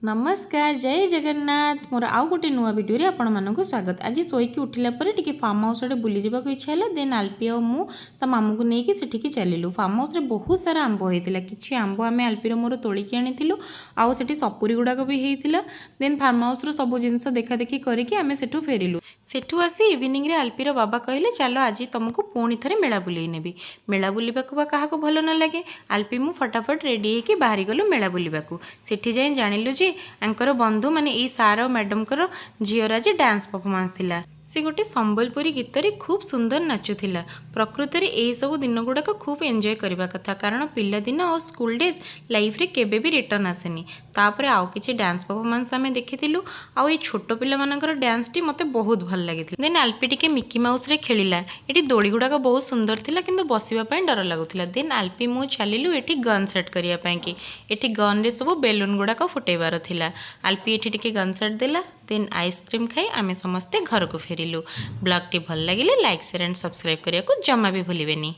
नमस्कार जय जगन्नाथ मोर आउ गोटे नुआ वीडियो रे आपण मानक स्वागत। आज शोईकी उठिला परे टिके फार्म हाउस आड़े बुली जाबाक इच्छा है। देन आल्पी और मु ता मामू को लेकिन सेठिकी चलिलु। फार्म हाउस रे बहुत सारा आंब होता किसी आंब आम आल्पीर मोर तोलिकी आनीलु आउ सेठी सपुरी गुड़ाक भी होता। देन फार्म हाउस सब जिनस देखा देखी करके आम सेठू फेरिलु। सेठू आसी इवनिंग रे आल्पीर बाबा कहले चलो आज तुमको पुणी थे मेला बुले नेबी। मेला बुलवाक क्या भल न लगे। आल्पी मु फटाफट रेडी होकर बाहरी गलु मेला बुलवाक। सेठी जाए जानिलु जे आंकर बंधु माने ई सार और मैडम कर झीर आज डांस परफॉर्मेंस थिला। से गोटे संबलपुरी गीत रे खूब सुंदर नाचुला। प्रकृति रे एही सब दिन गुड़ाक खूब एंजॉय करबा कथा कारण पिला दिन और स्कूल डेज लाइफ रे केबे भी रिटर्न आसेनी। तापर आउ किछि डांस परफॉर्मेंस आमे देखिथिलु आउ ए छोट पिला मानकर डांस टी मते बहुत भल लागिथिला। देन आल्पी टिके मिकी माउस रे खेलिला। एटी दोड़ी गुड़ाक बहुत सुंदर थिला किंतु बसिबा पई डर लागुथिला। देन आल्पी मु चलिलु एटी गन सेट करिया पई कि एटी गन रे सब बेलून गुड़ाक फुटेबार थिला। आल्पी एटी टिके गन सेट देला। देन आइसक्रीम खाई आमे समस्ते घर को फेरिलु। ब्लॉग टी भल लगिले लाइक शेयर एंड सब्सक्राइब करिया को जमा भी भूलिबेनी।